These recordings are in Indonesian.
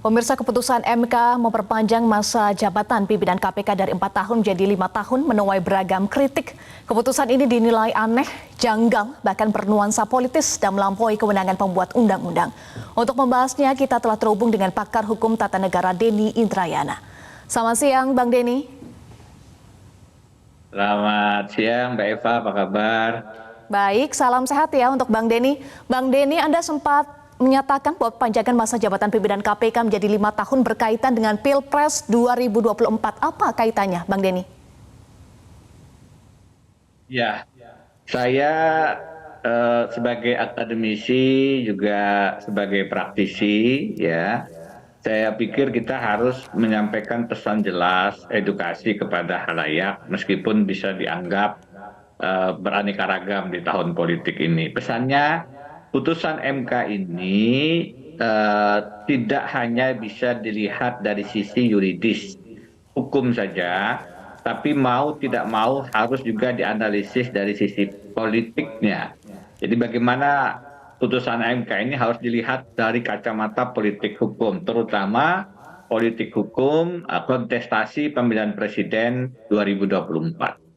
Pemirsa, keputusan MK memperpanjang masa jabatan pimpinan KPK dari 4 tahun menjadi 5 tahun menuai beragam kritik. Keputusan ini dinilai aneh, janggal, bahkan bernuansa politis dan melampaui kewenangan pembuat undang-undang. Untuk membahasnya, kita telah terhubung dengan pakar hukum tata negara Denny Indrayana. Selamat siang, Bang Denny. Selamat siang, Mbak Eva, apa kabar? Baik, salam sehat ya untuk Bang Denny. Bang Denny, Anda sempat menyatakan bahwa perpanjangan masa jabatan pimpinan KPK menjadi 5 tahun berkaitan dengan Pilpres 2024. Apa kaitannya, Bang Denny? Ya, saya sebagai akademisi juga sebagai praktisi, ya, saya pikir kita harus menyampaikan pesan jelas, edukasi kepada khalayak, meskipun bisa dianggap beraneka ragam di tahun politik ini. Pesannya, putusan MK ini tidak hanya bisa dilihat dari sisi yuridis hukum saja, tapi mau tidak mau harus juga dianalisis dari sisi politiknya. Jadi bagaimana putusan MK ini harus dilihat dari kacamata politik hukum, terutama politik hukum kontestasi pemilihan presiden 2024.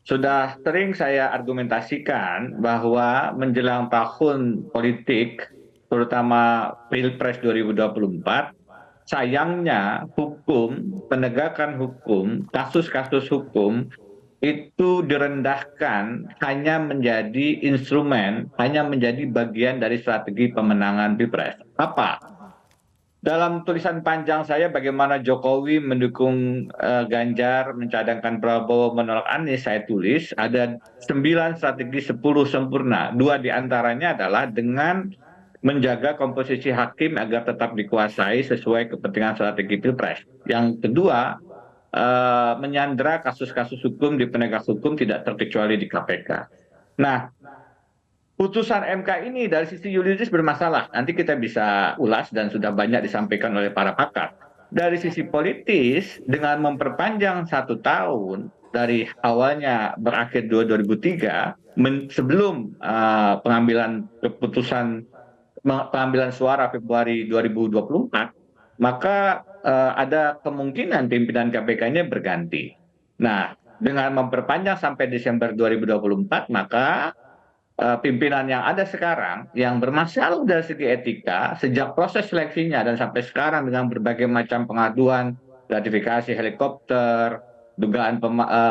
Sudah sering saya argumentasikan bahwa menjelang tahun politik, terutama Pilpres 2024, sayangnya hukum, penegakan hukum, kasus-kasus hukum itu direndahkan hanya menjadi instrumen, hanya menjadi bagian dari strategi pemenangan Pilpres. Apa? Dalam tulisan panjang saya bagaimana Jokowi mendukung Ganjar, mencadangkan Prabowo, menolak Anies, saya tulis ada 9 strategi 10 sempurna. 2 diantaranya adalah dengan menjaga komposisi hakim agar tetap dikuasai sesuai kepentingan strategi Pilpres. Yang kedua, menyandera kasus-kasus hukum di penegak hukum tidak terkecuali di KPK. Nah, putusan MK ini dari sisi yuridis bermasalah. Nanti kita bisa ulas dan sudah banyak disampaikan oleh para pakar. Dari sisi politis, dengan memperpanjang 1 tahun dari awalnya berakhir 2003, sebelum pengambilan keputusan pengambilan suara Februari 2024, maka ada kemungkinan pimpinan KPK-nya berganti. Nah, dengan memperpanjang sampai Desember 2024, maka pimpinan yang ada sekarang yang bermasalah dari segi etika sejak proses seleksinya dan sampai sekarang dengan berbagai macam pengaduan, gratifikasi helikopter, dugaan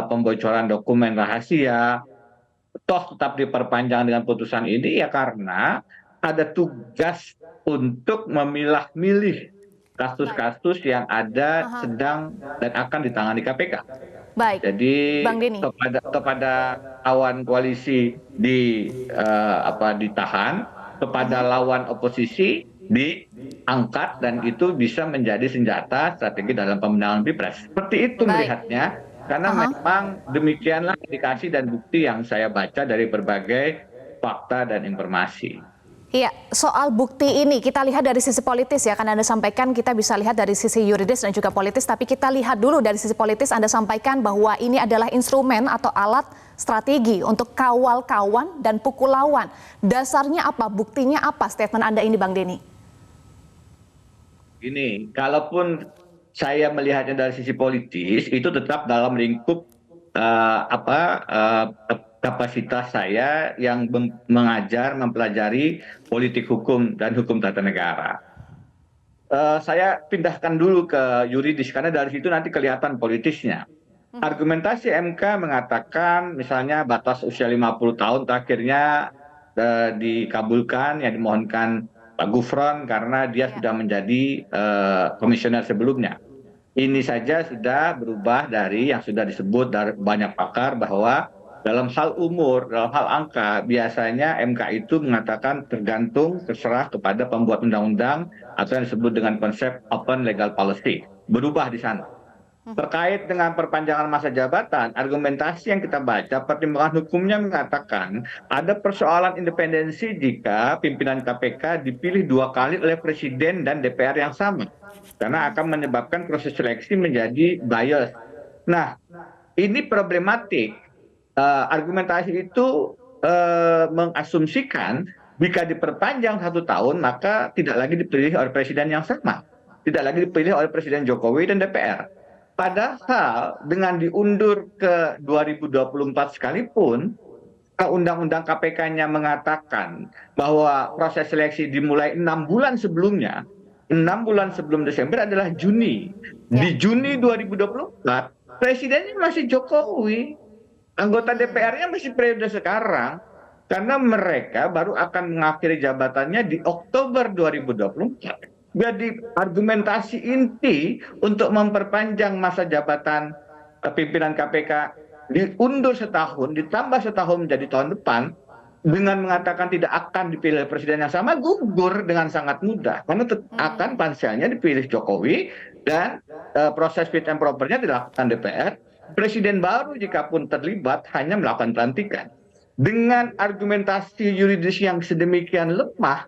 pembocoran dokumen rahasia, toh tetap diperpanjang dengan putusan ini ya karena ada tugas untuk memilah-milih kasus-kasus yang ada sedang dan akan ditangani KPK. Baik, Jadi Bang Denny. kepada kawan koalisi ditahan, kepada lawan oposisi diangkat dan itu bisa menjadi senjata strategi dalam pemenangan Pilpres. Seperti itu melihatnya, karena memang demikianlah indikasi dan bukti yang saya baca dari berbagai fakta dan informasi. Iya, soal bukti ini kita lihat dari sisi politis ya, kan Anda sampaikan kita bisa lihat dari sisi yuridis dan juga politis, tapi kita lihat dulu dari sisi politis. Anda sampaikan bahwa ini adalah instrumen atau alat strategi untuk kawal kawan dan pukul lawan. Dasarnya apa? Buktinya apa statement Anda ini, Bang Denny? Ini, kalaupun saya melihatnya dari sisi politis, itu tetap dalam lingkup kapasitas saya yang mengajar, mempelajari politik hukum dan hukum tata negara. Saya pindahkan dulu ke yuridis karena dari situ nanti kelihatan politisnya. Argumentasi MK mengatakan misalnya batas usia 50 tahun akhirnya dikabulkan, yang dimohonkan Pak Gufron karena dia sudah menjadi komisioner sebelumnya. Ini saja sudah berubah dari yang sudah disebut dari banyak pakar bahwa dalam hal umur, dalam hal angka, biasanya MK itu mengatakan tergantung, terserah kepada pembuat undang-undang atau yang disebut dengan konsep open legal policy. Berubah di sana. Terkait dengan perpanjangan masa jabatan, argumentasi yang kita baca, pertimbangan hukumnya mengatakan ada persoalan independensi jika pimpinan KPK dipilih 2 kali oleh Presiden dan DPR yang sama. Karena akan menyebabkan proses seleksi menjadi bias. Nah, ini problematik. Argumentasi itu mengasumsikan jika diperpanjang 1 tahun maka tidak lagi dipilih oleh presiden yang sama. tidak lagi dipilih oleh Presiden Jokowi dan DPR. Padahal dengan diundur ke 2024 sekalipun, Undang-Undang KPK-nya mengatakan bahwa proses seleksi dimulai 6 bulan sebelumnya, 6 bulan sebelum Desember adalah Juni. Ya. Di Juni 2024, presidennya masih Jokowi, anggota DPR-nya masih periode sekarang, karena mereka baru akan mengakhiri jabatannya di Oktober 2024. Jadi argumentasi inti untuk memperpanjang masa jabatan pimpinan KPK diundur setahun, ditambah setahun menjadi tahun depan, dengan mengatakan tidak akan dipilih presiden yang sama, gugur dengan sangat mudah. Karena akan panselnya dipilih Jokowi dan proses fit and propernya dilakukan DPR. Presiden baru jika pun terlibat hanya melakukan pelantikan. Dengan argumentasi yuridis yang sedemikian lemah,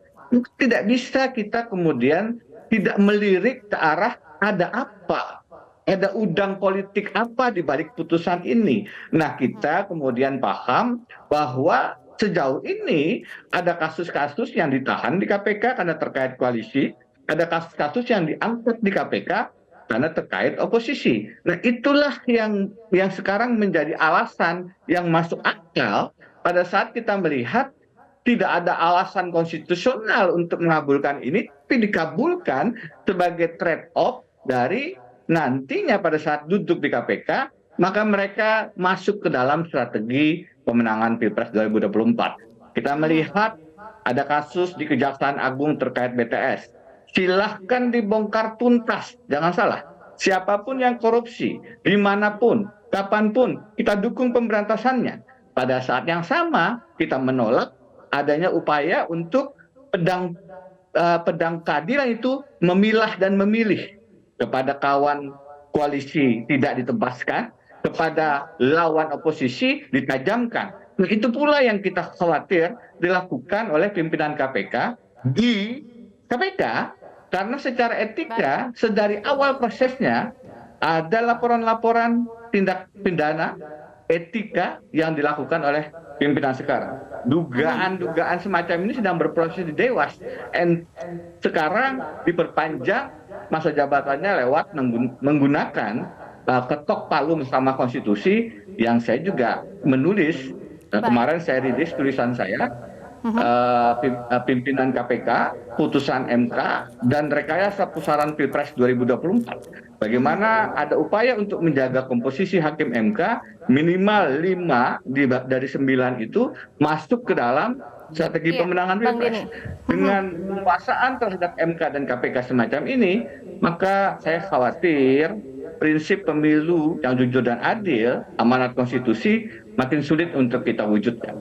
tidak bisa kita kemudian tidak melirik ke arah ada apa, ada udang politik apa di balik putusan ini. Nah, kita kemudian paham bahwa sejauh ini ada kasus-kasus yang ditahan di KPK karena terkait koalisi, ada kasus-kasus yang diangkat di KPK karena terkait oposisi. Nah, itulah yang sekarang menjadi alasan yang masuk akal pada saat kita melihat tidak ada alasan konstitusional untuk mengabulkan ini, tapi dikabulkan sebagai trade-off dari nantinya pada saat duduk di KPK, maka mereka masuk ke dalam strategi pemenangan Pilpres 2024. Kita melihat ada kasus di Kejaksaan Agung terkait BTS. Silahkan dibongkar tuntas, jangan salah. Siapapun yang korupsi, dimanapun, kapanpun, kita dukung pemberantasannya. Pada saat yang sama, kita menolak adanya upaya untuk pedang keadilan itu memilah dan memilih kepada kawan koalisi tidak ditebaskan, kepada lawan oposisi ditajamkan. Nah, itu pula yang kita khawatir dilakukan oleh pimpinan KPK di KPK, karena secara etika sedari awal prosesnya ada laporan-laporan tindak pidana etika yang dilakukan oleh pimpinan sekarang. Dugaan-dugaan semacam ini sedang berproses di Dewas. Dan sekarang diperpanjang masa jabatannya lewat menggunakan ketok palu Mahkamah Konstitusi, yang saya juga menulis. Kemarin saya rilis tulisan saya, pimpinan KPK, putusan MK, dan rekayasa pusaran Pilpres 2024. Bagaimana ada upaya untuk menjaga komposisi hakim MK minimal 5 dari 9 itu masuk ke dalam strategi pemenangan Pilpres. Dengan penguasaan terhadap MK dan KPK semacam ini, maka saya khawatir prinsip pemilu yang jujur dan adil, amanat konstitusi, makin sulit untuk kita wujudkan.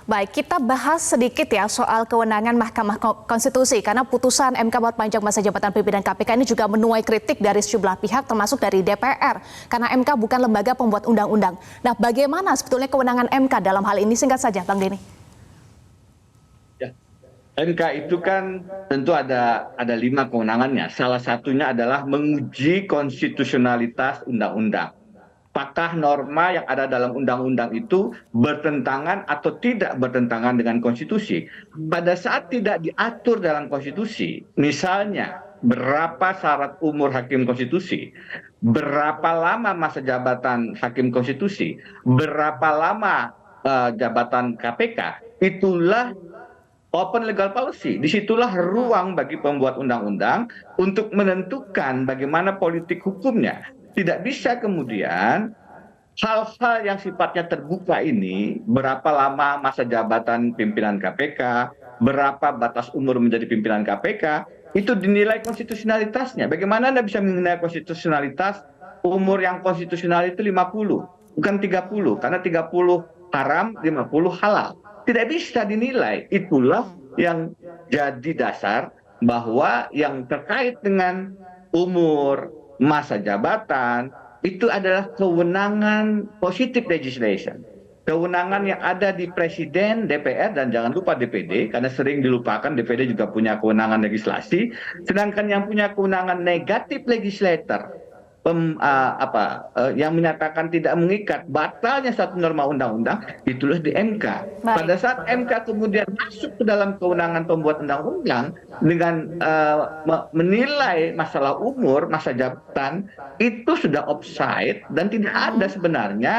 Baik, kita bahas sedikit ya soal kewenangan Mahkamah Konstitusi, karena putusan MK buat panjang masa jabatan pimpinan KPK ini juga menuai kritik dari sejumlah pihak termasuk dari DPR, karena MK bukan lembaga pembuat undang-undang. Nah, bagaimana sebetulnya kewenangan MK dalam hal ini? Singkat saja, Bang Denny. Ya, MK itu kan tentu ada 5 kewenangannya. Salah satunya adalah menguji konstitusionalitas undang-undang. Apakah norma yang ada dalam undang-undang itu bertentangan atau tidak bertentangan dengan konstitusi? Pada saat tidak diatur dalam konstitusi, misalnya berapa syarat umur hakim konstitusi, berapa lama masa jabatan hakim konstitusi, berapa lama jabatan KPK, itulah open legal policy. Disitulah ruang bagi pembuat undang-undang untuk menentukan bagaimana politik hukumnya. Tidak bisa kemudian hal-hal yang sifatnya terbuka ini, berapa lama masa jabatan pimpinan KPK, berapa batas umur menjadi pimpinan KPK, itu dinilai konstitusionalitasnya. Bagaimana Anda bisa menilai konstitusionalitas umur yang konstitusional itu 50, bukan 30, karena 30 haram, 50 halal. Tidak bisa dinilai. Itulah yang jadi dasar bahwa yang terkait dengan umur, masa jabatan, itu adalah kewenangan positive legislation. Kewenangan yang ada di Presiden, DPR, dan jangan lupa DPD, karena sering dilupakan DPD juga punya kewenangan legislasi, sedangkan yang punya kewenangan negatif legislator yang menyatakan tidak mengikat, batalnya satu norma undang-undang, itulah di MK. Baik. Pada saat MK kemudian masuk ke dalam kewenangan pembuat undang-undang dengan menilai masalah umur, masa jabatan, itu sudah offside dan tidak ada sebenarnya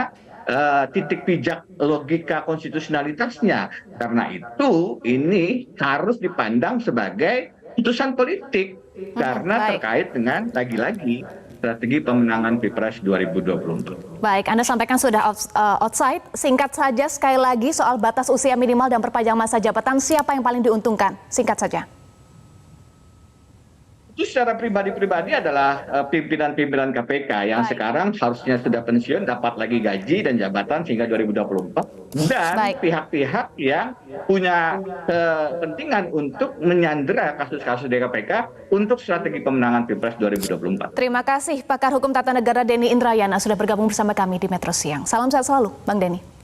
titik pijak logika konstitusionalitasnya. Karena itu ini harus dipandang sebagai putusan politik karena Baik. terkait dengan lagi-lagi strategi pemenangan Pilpres 2024. Baik, Anda sampaikan sudah outside. Singkat saja sekali lagi soal batas usia minimal dan perpanjang masa jabatan, siapa yang paling diuntungkan? Singkat saja. Itu secara pribadi-pribadi adalah pimpinan-pimpinan KPK yang Baik. sekarang harusnya sudah pensiun, dapat lagi gaji dan jabatan sehingga 2024. Dan Baik. pihak-pihak yang punya kepentingan untuk menyandera kasus-kasus di KPK untuk strategi pemenangan Pilpres 2024. Terima kasih pakar hukum tata negara Denny Indrayana sudah bergabung bersama kami di Metro Siang. Salam sehat selalu, Bang Denny.